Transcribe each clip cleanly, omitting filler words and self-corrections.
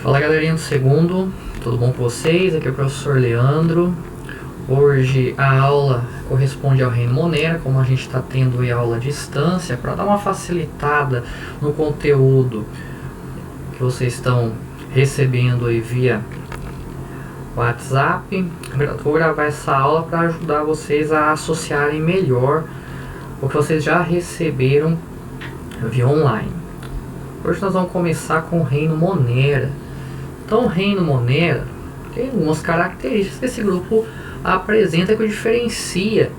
Fala galerinha do segundo, tudo bom com vocês? Aqui é o professor Leandro. Hoje a aula corresponde ao Reino Monera, como a gente está tendo a aula à distância, para dar uma facilitada no conteúdo que vocês estão recebendo aí via WhatsApp. Vou gravar essa aula para ajudar vocês a associarem melhor o que vocês já receberam via online. Hoje nós vamos começar com o Reino Monera. Então, o Reino Monera tem algumas características que esse grupo apresenta que o diferencia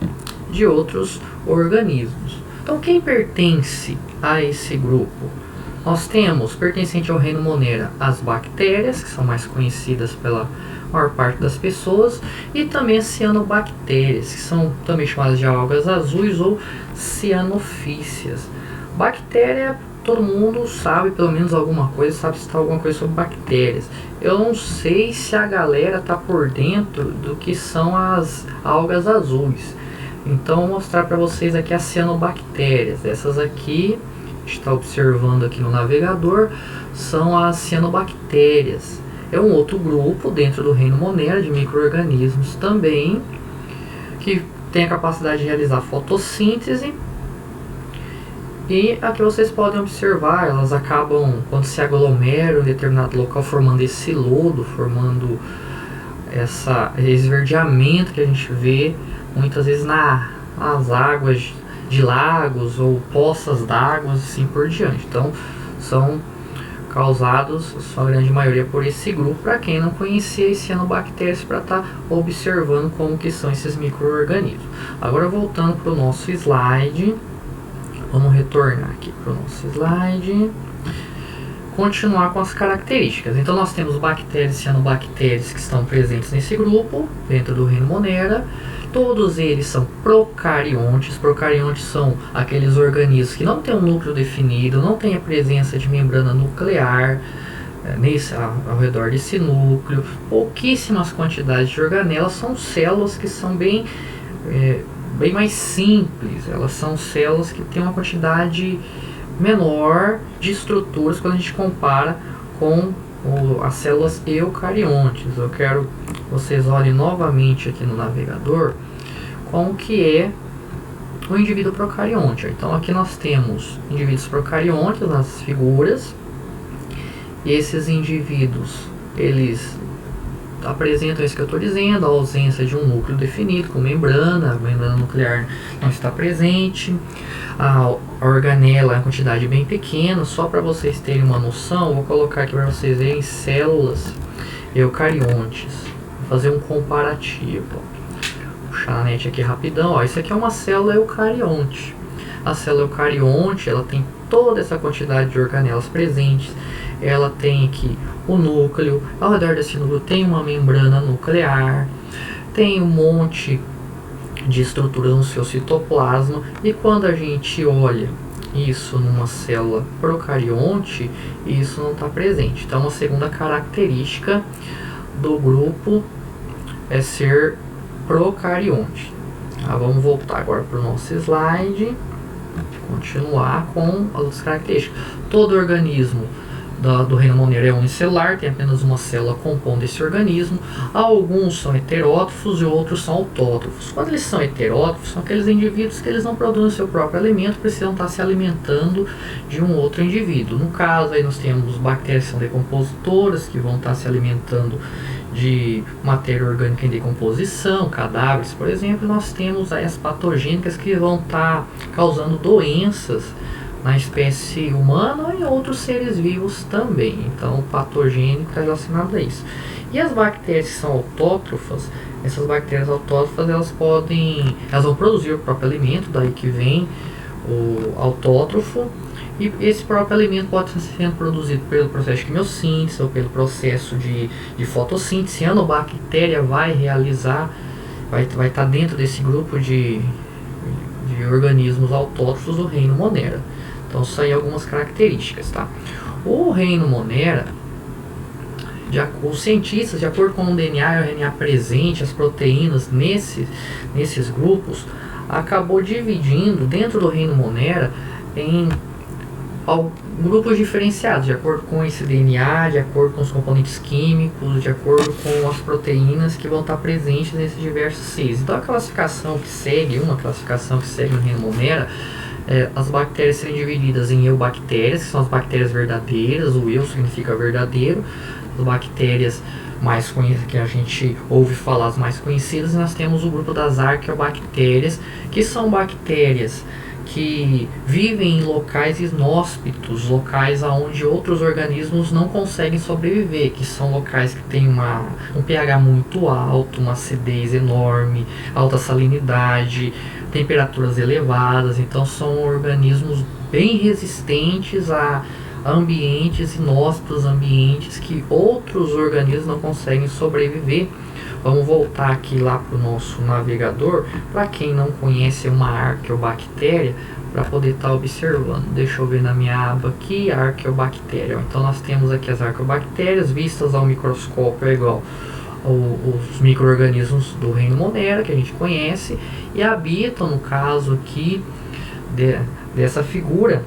de outros organismos. Então, quem pertence a esse grupo? Nós temos, pertencente ao Reino Monera, as bactérias, que são mais conhecidas pela maior parte das pessoas, e também as cianobactérias, que são também chamadas de algas azuis ou cianofícias. Bactéria, todo mundo sabe pelo menos alguma coisa, sabe citar alguma coisa sobre bactérias. Eu não sei se a galera tá por dentro do que são as algas azuis. Então vou mostrar para vocês aqui as cianobactérias. Essas aqui, a gente está observando aqui no navegador, são as cianobactérias. É um outro grupo dentro do Reino Monera de micro-organismos também, que tem a capacidade de realizar fotossíntese. E aqui vocês podem observar, elas acabam, quando se aglomeram em determinado local, formando esse lodo, formando esse esverdeamento que a gente vê muitas vezes nas águas de lagos ou poças d'água, assim por diante. Então, são causados, sua grande maioria, por esse grupo. Para quem não conhecia as cianobactérias, para estar observando como que são esses micro-organismos. Agora, voltando para o nosso slide. Vamos retornar aqui para o nosso slide. Continuar com as características. Então nós temos bactérias e cianobactérias que estão presentes nesse grupo, dentro do Reino Monera. Todos eles são procariontes. Procariontes são aqueles organismos que não têm um núcleo definido, não têm a presença de membrana nuclear ao redor desse núcleo. Pouquíssimas quantidades de organelas, são células que são bem mais simples. Elas são células que têm uma quantidade menor de estruturas quando a gente compara com as células eucariontes. Eu quero que vocês olhem novamente aqui no navegador como que é o indivíduo procarionte. Então aqui nós temos indivíduos procariontes nas figuras, e esses indivíduos, eles apresentam isso que eu estou dizendo, a ausência de um núcleo definido com membrana. A membrana nuclear não está presente, a organela é uma quantidade bem pequena. Só para vocês terem uma noção, vou colocar aqui para vocês verem células eucariontes, vou fazer um comparativo. Vou puxar a net aqui rapidão. Ó, isso aqui é uma célula eucarionte. A célula eucarionte, ela tem toda essa quantidade de organelas presentes. Ela tem aqui o núcleo, ao redor desse núcleo tem uma membrana nuclear, tem um monte de estruturas no seu citoplasma. E quando a gente olha isso numa célula procarionte, isso não está presente. Então, uma segunda característica do grupo é ser procarionte. Vamos voltar agora para o nosso slide, continuar com as outras características. Todo organismo do Reino Monera é unicelular, tem apenas uma célula compondo esse organismo. Alguns são heterótrofos e outros são autótrofos. Quando eles são heterótrofos, são aqueles indivíduos que eles não produzem seu próprio alimento, precisam estar se alimentando de um outro indivíduo. No caso, aí nós temos bactérias que são decompositoras, que vão estar se alimentando de matéria orgânica em decomposição, cadáveres, por exemplo. Nós temos aí as patogênicas, que vão estar causando doenças na espécie humana e outros seres vivos também. Então, patogênico está relacionado a isso. E as bactérias que são autótrofas, essas bactérias autótrofas, elas vão produzir o próprio alimento, daí que vem o autótrofo. E esse próprio alimento pode estar sendo produzido pelo processo de quimiossíntese ou pelo processo de fotossíntese. A cianobactéria vai estar dentro desse grupo de organismos autótrofos do Reino Monera. Então, isso aí algumas características, tá? O Reino Monera, os cientistas, de acordo com o DNA e o RNA presente, as proteínas nesses grupos, acabou dividindo dentro do Reino Monera em grupos diferenciados, de acordo com esse DNA, de acordo com os componentes químicos, de acordo com as proteínas que vão estar presentes nesses diversos seres. Então, uma classificação que segue no reino Monera, as bactérias serem divididas em eubactérias, que são as bactérias verdadeiras, o eu significa verdadeiro, as bactérias mais conhecidas, que a gente ouve falar, as mais conhecidas, e nós temos o grupo das arqueobactérias, que são bactérias que vivem em locais inóspitos, locais onde outros organismos não conseguem sobreviver, que são locais que têm um pH muito alto, uma acidez enorme, alta salinidade, temperaturas elevadas. Então são organismos bem resistentes a ambientes inóspitos, ambientes que outros organismos não conseguem sobreviver. Vamos voltar aqui lá para o nosso navegador, para quem não conhece uma arqueobactéria, para poder estar observando. Deixa eu ver na minha aba aqui, arqueobactéria. Então nós temos aqui as arqueobactérias, vistas ao microscópio é igual os micro-organismos do reino Monera, que a gente conhece, e habitam, no caso aqui dessa figura,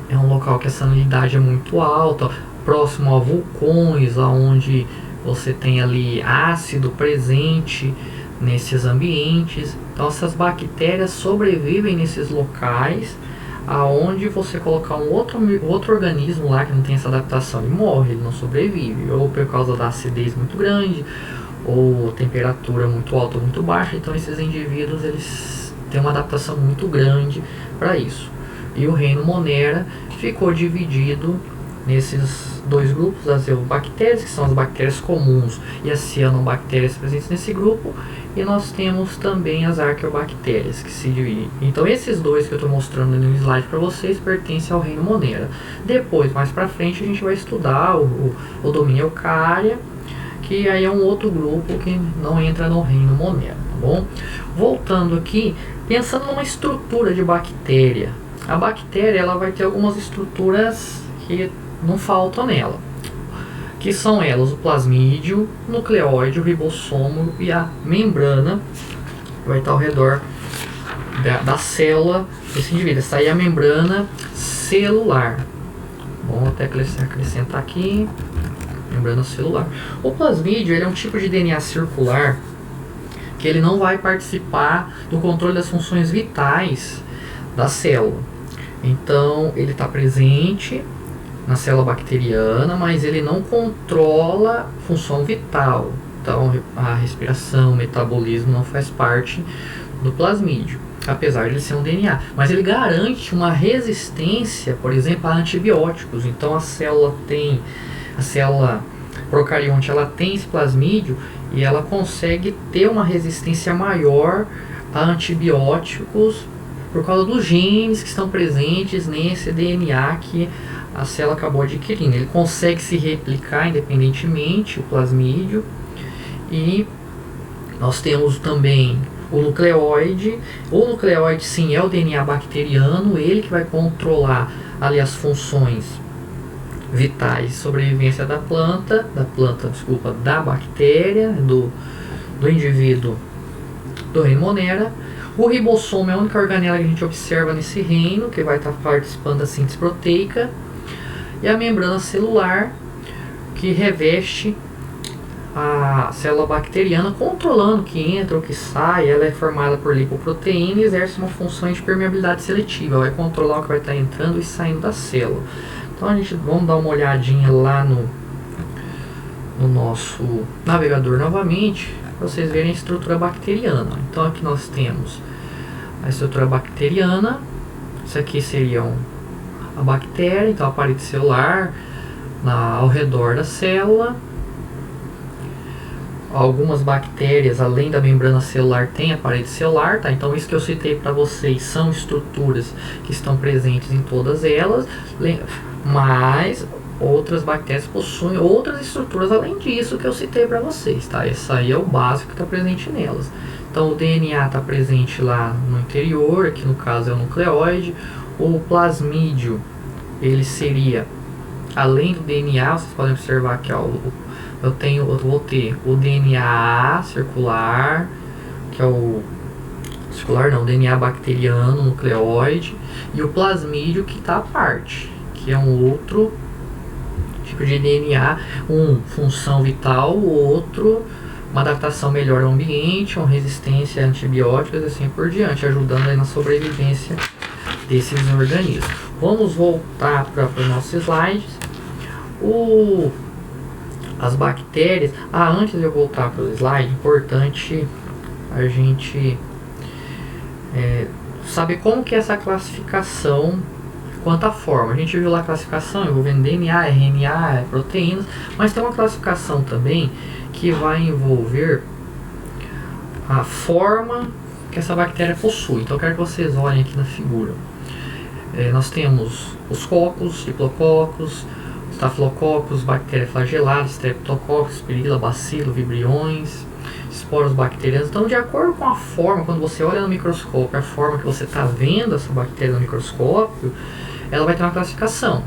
é um local que a salinidade é muito alta, próximo a vulcões, onde você tem ali ácido presente nesses ambientes. Então essas bactérias sobrevivem nesses locais, aonde você colocar um outro organismo lá que não tem essa adaptação, ele morre, ele não sobrevive, ou por causa da acidez muito grande, ou temperatura muito alta ou muito baixa. Então esses indivíduos eles têm uma adaptação muito grande para isso. E o reino Monera ficou dividido nesses dois grupos, as eubactérias, que são as bactérias comuns, e as cianobactérias presentes nesse grupo, e nós temos também as arqueobactérias, que se dividem. Então esses dois que eu estou mostrando no slide para vocês pertencem ao reino Monera. Depois, mais para frente, a gente vai estudar o domínio Eukarya, que aí é um outro grupo que não entra no reino Monera, tá bom? Voltando aqui, pensando numa estrutura de bactéria. A bactéria ela vai ter algumas estruturas que não faltam nela, que são elas o plasmídio, o nucleóide, o ribossomo e a membrana que vai estar ao redor da célula desse indivíduo. Essa aí é a membrana celular. Bom, até acrescentar aqui, membrana celular. O plasmídio ele é um tipo de DNA circular que ele não vai participar do controle das funções vitais da célula. Então ele está presente na célula bacteriana, mas ele não controla função vital. Então a respiração, o metabolismo não faz parte do plasmídio, apesar de ele ser um DNA. Mas ele garante uma resistência, por exemplo, a antibióticos. Então a célula procarionte, ela tem esse plasmídio e ela consegue ter uma resistência maior a antibióticos por causa dos genes que estão presentes nesse DNA que a célula acabou adquirindo. Ele consegue se replicar independentemente, o plasmídio. E nós temos também o nucleóide. O nucleóide sim é o DNA bacteriano, ele que vai controlar ali as funções vitais de sobrevivência da bactéria, do indivíduo do reino Monera. O ribossomo é a única organela que a gente observa nesse reino, que vai estar participando da síntese proteica. E a membrana celular, que reveste a célula bacteriana, controlando o que entra ou que sai. Ela é formada por lipoproteína e exerce uma função de permeabilidade seletiva. Vai controlar o que vai estar entrando e saindo da célula. Então vamos dar uma olhadinha lá no nosso navegador novamente, para vocês verem a estrutura bacteriana. Então aqui nós temos a estrutura bacteriana. Isso aqui seria a bactéria, então a parede celular ao redor da célula. Algumas bactérias, além da membrana celular, tem a parede celular, tá? Então isso que eu citei para vocês são estruturas que estão presentes em todas elas, mas outras bactérias possuem outras estruturas além disso que eu citei para vocês, tá? Esse aí é o básico que está presente nelas. Então o DNA está presente lá no interior, aqui no caso é o nucleóide. O plasmídio, ele seria, além do DNA, vocês podem observar aqui, ó, eu vou ter o DNA circular, que é o circular não, DNA bacteriano, nucleóide, e o plasmídio que está à parte, que é um outro tipo de DNA, função vital, o outro uma adaptação melhor ao ambiente, uma resistência a antibióticos e assim por diante, ajudando aí na sobrevivência desses organismos. Vamos voltar para os nossos slides. As bactérias. Antes de eu voltar para o slide, importante a gente saber como que é essa classificação quanto à forma. A gente viu lá a classificação envolvendo DNA, RNA, proteínas, mas tem uma classificação também que vai envolver a forma que essa bactéria possui. Então eu quero que vocês olhem aqui na figura. Nós temos os cocos, diplococos, estafilococos, bactérias flageladas, streptococcus, espirila, bacilo, vibriões, esporos bacterianos. Então, de acordo com a forma, quando você olha no microscópio, a forma que você está vendo essa bactéria no microscópio, ela vai ter uma classificação.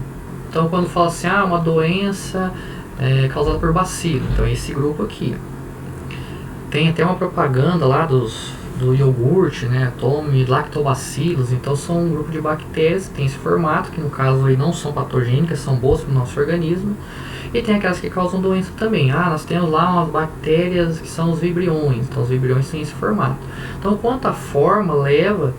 Então, quando fala assim, uma doença causada por bacilo, então é esse grupo aqui. Tem até uma propaganda lá do iogurte, né? Tome lactobacillus. Então são um grupo de bactérias que tem esse formato, que no caso aí não são patogênicas, são boas para o nosso organismo. E tem aquelas que causam doença também. Nós temos lá umas bactérias que são os vibriões. Então os vibriões têm esse formato. Então quanto à forma, leva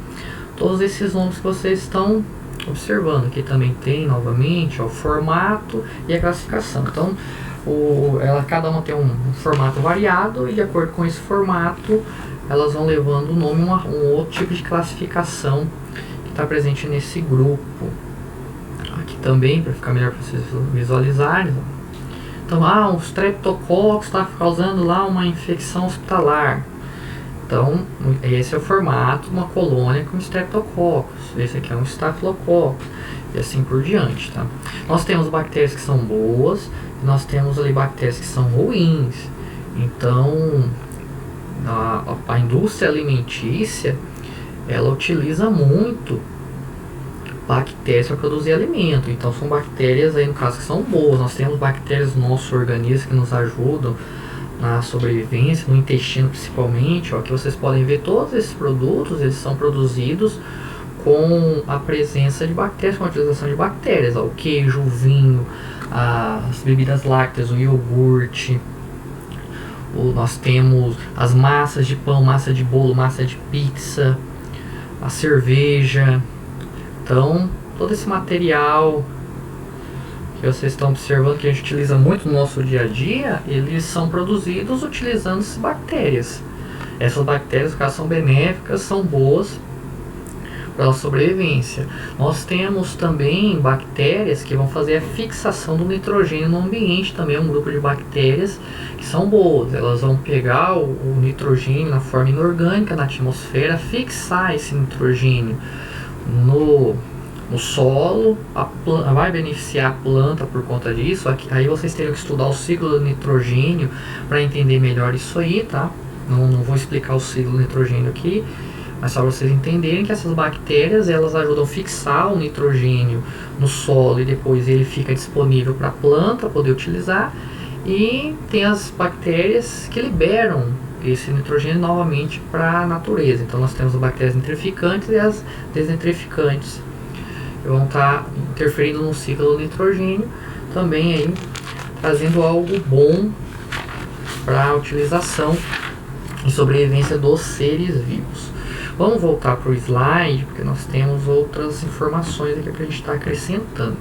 todos esses nomes que vocês estão observando. Aqui também tem novamente o formato e a classificação. Então cada uma tem um formato variado, e de acordo com esse formato elas vão levando o nome um outro tipo de classificação que está presente nesse grupo. Aqui também, para ficar melhor para vocês visualizarem. Então, um streptococcus está causando lá uma infecção hospitalar. Então, esse é o formato de uma colônia com streptococcus. Esse aqui é um estafilococcus. E assim por diante, tá? Nós temos bactérias que são boas, e nós temos ali bactérias que são ruins. Então, a indústria alimentícia, ela utiliza muito bactérias para produzir alimento. Então são bactérias aí no caso que são boas. Nós temos bactérias no nosso organismo que nos ajudam na sobrevivência, no intestino principalmente. Aqui vocês podem ver todos esses produtos, eles são produzidos com a presença de bactérias, com a utilização de bactérias. O queijo, o vinho, as bebidas lácteas, o iogurte. Nós temos as massas de pão, massa de bolo, massa de pizza, a cerveja. Então, todo esse material que vocês estão observando, que a gente utiliza muito no nosso dia a dia, eles são produzidos utilizando essas bactérias. Essas bactérias, caso são benéficas, são boas para a sobrevivência. Nós temos também bactérias que vão fazer a fixação do nitrogênio no ambiente, também é um grupo de bactérias que são boas. Elas vão pegar o nitrogênio na forma inorgânica na atmosfera, fixar esse nitrogênio no solo, vai beneficiar a planta por conta disso. Aí vocês teriam que estudar o ciclo do nitrogênio para entender melhor isso aí, tá? Não vou explicar o ciclo do nitrogênio aqui, mas só para vocês entenderem que essas bactérias, elas ajudam a fixar o nitrogênio no solo, e depois ele fica disponível para a planta poder utilizar. E tem as bactérias que liberam esse nitrogênio novamente para a natureza. Então nós temos as bactérias nitrificantes e as desnitrificantes, que vão estar interferindo no ciclo do nitrogênio, também aí trazendo algo bom para a utilização e sobrevivência dos seres vivos. Vamos voltar para o slide, porque nós temos outras informações aqui para a gente estar acrescentando.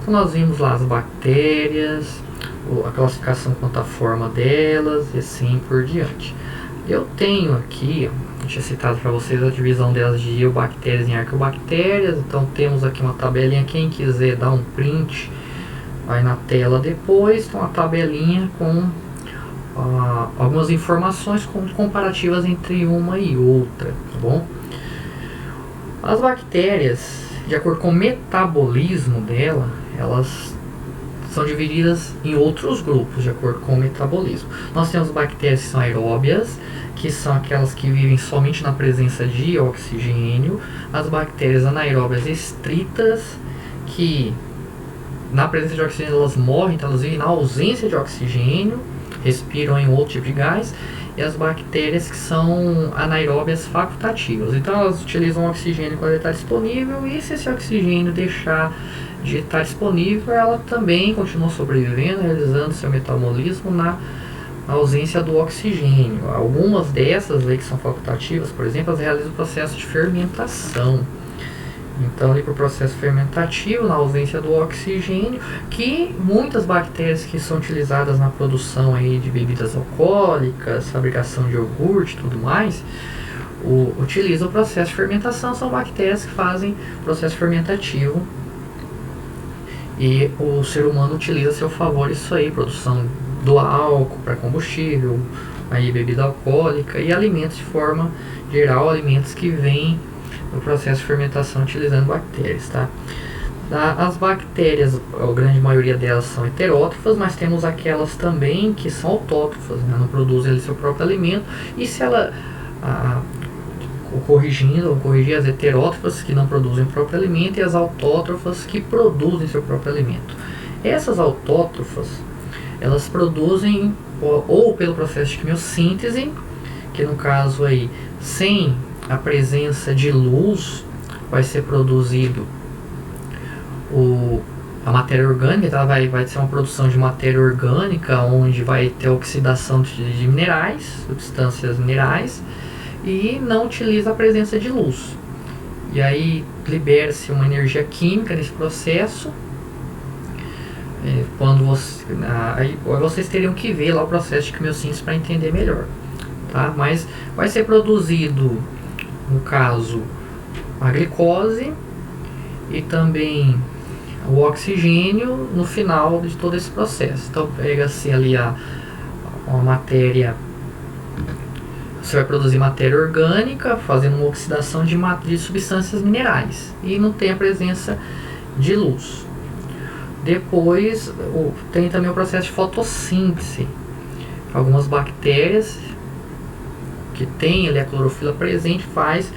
Então nós vimos lá as bactérias, a classificação quanto à forma delas e assim por diante. Eu tenho aqui, eu tinha citado para vocês a divisão delas de eubactérias em arqueobactérias. Então temos aqui uma tabelinha, quem quiser dar um print vai na tela depois. Então uma tabelinha com algumas informações comparativas entre uma e outra, tá bom? As bactérias, de acordo com o metabolismo dela, elas são divididas em outros grupos de acordo com o metabolismo. Nós temos bactérias que são aeróbias, que são aquelas que vivem somente na presença de oxigênio. As bactérias anaeróbias estritas, que na presença de oxigênio elas morrem, então elas vivem na ausência de oxigênio, respiram em outro tipo de gás. e as bactérias que são anaeróbias facultativas. Então elas utilizam o oxigênio quando ele está disponível, e se esse oxigênio deixar de estar disponível, ela também continua sobrevivendo, realizando seu metabolismo na ausência do oxigênio. Algumas dessas aí que são facultativas, por exemplo, elas realizam o processo de fermentação. Então, ali para o processo fermentativo, na ausência do oxigênio, que muitas bactérias que são utilizadas na produção aí de bebidas alcoólicas, fabricação de iogurte e tudo mais, utilizam o processo de fermentação, são bactérias que fazem o processo fermentativo. E o ser humano utiliza a seu favor isso aí, produção do álcool para combustível, aí bebida alcoólica e alimentos de forma geral, alimentos que vêm no processo de fermentação utilizando bactérias, tá? As bactérias, a grande maioria delas são heterótrofas, mas temos aquelas também que são autótrofas, né? Não produzem ali seu próprio alimento, e se ela corrigir as heterótrofas que não produzem o próprio alimento e as autótrofas que produzem seu próprio alimento. Essas autótrofas, elas produzem ou pelo processo de quimiossíntese, que no caso aí, sem a presença de luz, vai ser produzido a matéria orgânica. Então vai ser uma produção de matéria orgânica, onde vai ter oxidação de minerais, substâncias minerais, e não utiliza a presença de luz. E aí libera-se uma energia química nesse processo. Quando aí vocês teriam que ver lá o processo de quimiossíntese para entender melhor, tá? Mas vai ser produzido, no caso, a glicose e também o oxigênio no final de todo esse processo. Então pega-se ali uma matéria, você vai produzir matéria orgânica, fazendo uma oxidação de substâncias minerais, e não tem a presença de luz. Depois tem também o processo de fotossíntese. Algumas bactérias que tem ali a clorofila presente faz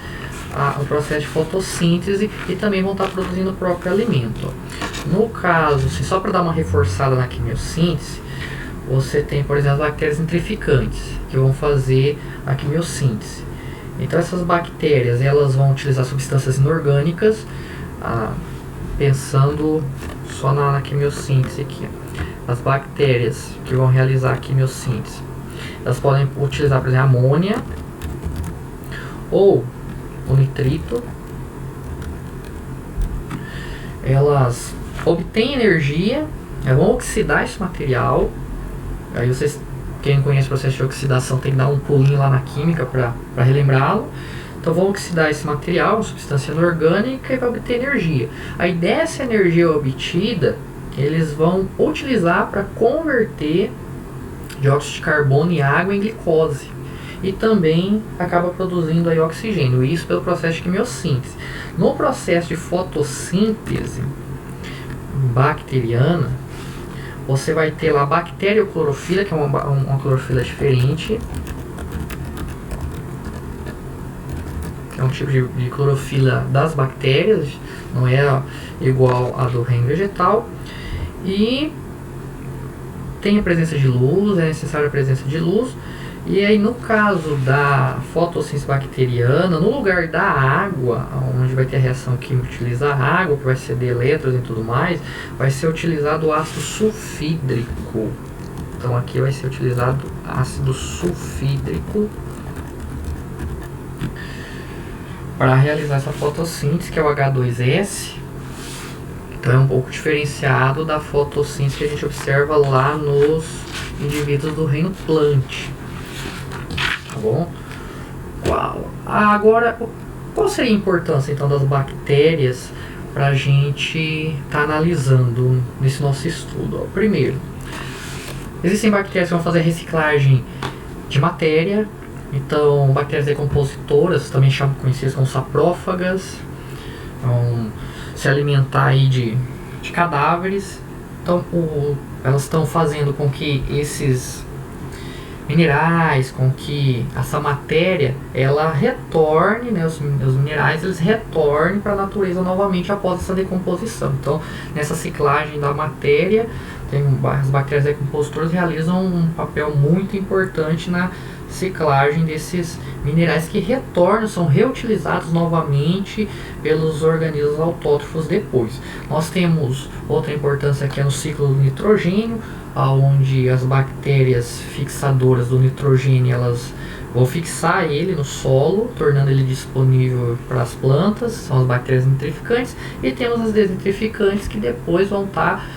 o processo de fotossíntese e também vão estar produzindo o próprio alimento. No caso, assim, só para dar uma reforçada na quimiossíntese, você tem, por exemplo, as bactérias nitrificantes, que vão fazer a quimiossíntese. Então essas bactérias, elas vão utilizar substâncias inorgânicas, pensando só na quimiossíntese aqui. As bactérias que vão realizar a quimiossíntese, elas podem utilizar, por exemplo, amônia ou o nitrito. Elas obtêm energia, vão oxidar esse material. Aí vocês, quem conhece o processo de oxidação, tem que dar um pulinho lá na química para relembrá-lo. Então vão oxidar esse material, uma substância inorgânica, e vai obter energia. Aí dessa energia obtida, eles vão utilizar para converter dióxido de carbono e água em glicose. E também acaba produzindo aí oxigênio, isso pelo processo de quimiossíntese. No processo de fotossíntese bacteriana, você vai ter lá a bacterioclorofila, que é uma clorofila diferente. É um tipo de clorofila das bactérias, não é igual à do reino vegetal. E tem a presença de luz, é necessária a presença de luz. E aí, no caso da fotossíntese bacteriana, no lugar da água, onde vai ter a reação química utiliza a água, que vai ceder elétrons e tudo mais, vai ser utilizado o ácido sulfídrico. Então aqui vai ser utilizado ácido sulfídrico para realizar essa fotossíntese, que é o H2S. Então é um pouco diferenciado da fotossíntese que a gente observa lá nos indivíduos do reino plant. Tá bom? Agora, qual seria a importância então das bactérias para a gente estar analisando nesse nosso estudo? Primeiro, existem bactérias que vão fazer reciclagem de matéria. Então, bactérias decompositoras, também conhecidas como saprófagas, vão se alimentar aí de cadáveres. Então, elas estão fazendo com que esses minerais, com que essa matéria ela retorne, né, os minerais eles retornem para a natureza novamente após essa decomposição. Então, nessa ciclagem da matéria, as bactérias decompositoras realizam um papel muito importante na ciclagem desses minerais que retornam, são reutilizados novamente pelos organismos autótrofos depois. Nós temos outra importância que é no ciclo do nitrogênio, onde as bactérias fixadoras do nitrogênio elas vão fixar ele no solo, tornando ele disponível para as plantas, são as bactérias nitrificantes, e temos as desnitrificantes que depois vão estar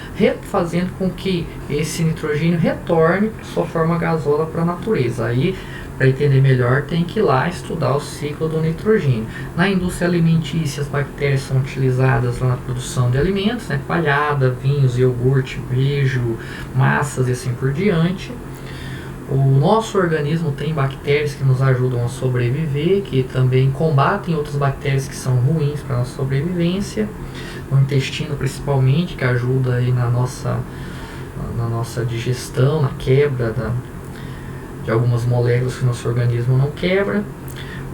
fazendo com que esse nitrogênio retorne sua forma gasosa para a natureza. Aí, para entender melhor, tem que ir lá estudar o ciclo do nitrogênio. Na indústria alimentícia, as bactérias são utilizadas lá na produção de alimentos, né, palhada, vinhos, iogurte, queijo, massas e assim por diante. O nosso organismo tem bactérias que nos ajudam a sobreviver, que também combatem outras bactérias que são ruins para a nossa sobrevivência. O intestino principalmente, que ajuda aí na nossa digestão, na quebra de algumas moléculas que o nosso organismo não quebra.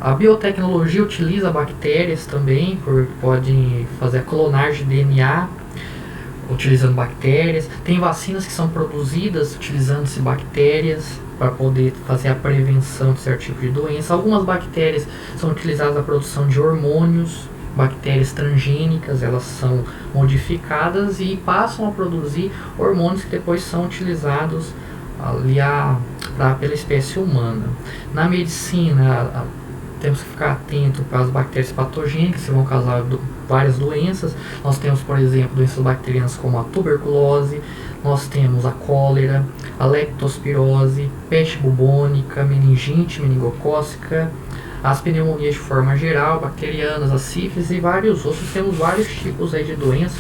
A biotecnologia utiliza bactérias também, porque pode fazer a clonagem de DNA utilizando bactérias. Tem vacinas que são produzidas utilizando-se bactérias para poder fazer a prevenção de certo tipo de doença. Algumas bactérias são utilizadas na produção de hormônios, bactérias transgênicas, elas são modificadas e passam a produzir hormônios que depois são utilizados ali pela espécie humana. Na medicina, temos que ficar atento para as bactérias patogênicas que vão causar várias doenças. Nós temos, por exemplo, doenças bacterianas como a tuberculose, nós temos a cólera, a leptospirose, peste bubônica, meningite meningocócica, as pneumonias de forma geral, bacterianas, a sífilis e vários outros. Temos vários tipos aí de doenças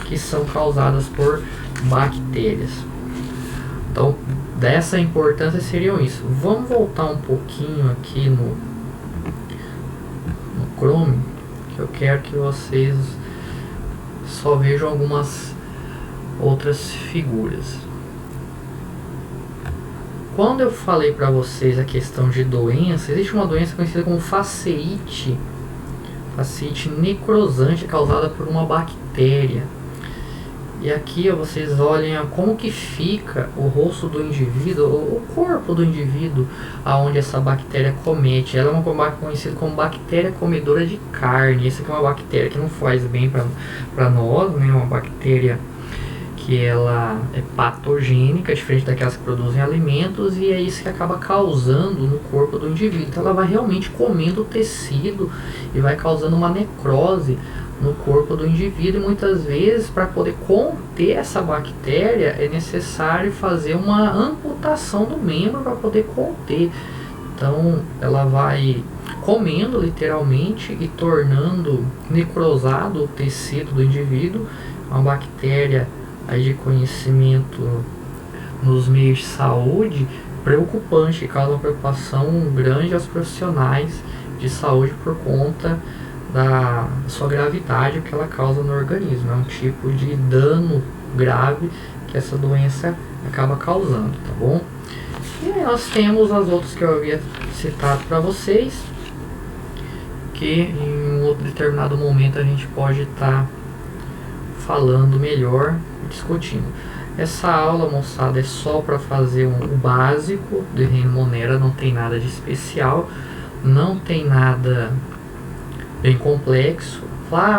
que são causadas por bactérias. Então, dessa importância seriam isso. Vamos voltar um pouquinho aqui no Chrome, que eu quero que vocês só vejam algumas outras figuras. Quando eu falei para vocês a questão de doença, existe uma doença conhecida como fasciite necrosante causada por uma bactéria. E aqui vocês olhem como que fica o rosto do indivíduo, o corpo do indivíduo, aonde essa bactéria comete. Ela é uma conhecida como bactéria comedora de carne. Essa aqui é uma bactéria que não faz bem para nós, né? Uma bactéria que ela é patogênica, diferente daquelas que produzem alimentos, e é isso que acaba causando no corpo do indivíduo. Então ela vai realmente comendo o tecido e vai causando uma necrose no corpo do indivíduo, e muitas vezes para poder conter essa bactéria é necessário fazer uma amputação do membro para poder conter. Então ela vai comendo literalmente e tornando necrosado o tecido do indivíduo. Uma bactéria aí de conhecimento nos meios de saúde preocupante, que causa uma preocupação grande aos profissionais de saúde por conta da sua gravidade, o que ela causa no organismo. É um tipo de dano grave que essa doença acaba causando, tá bom? E aí nós temos as outras que eu havia citado para vocês, que em um outro determinado momento a gente pode estar falando melhor, discutindo. Essa aula, moçada, é só para fazer o básico de reino Monera, não tem nada de especial, não tem nada bem complexo.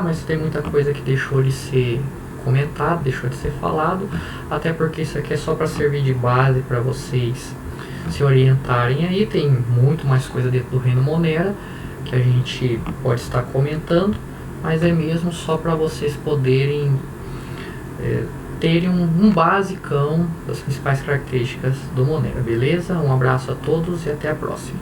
Mas tem muita coisa que deixou de ser comentado, deixou de ser falado, até porque isso aqui é só para servir de base para vocês se orientarem aí. Tem muito mais coisa dentro do reino Monera que a gente pode estar comentando, mas é mesmo só para vocês poderem terem um basicão das principais características do Monera, beleza? Um abraço a todos e até a próxima.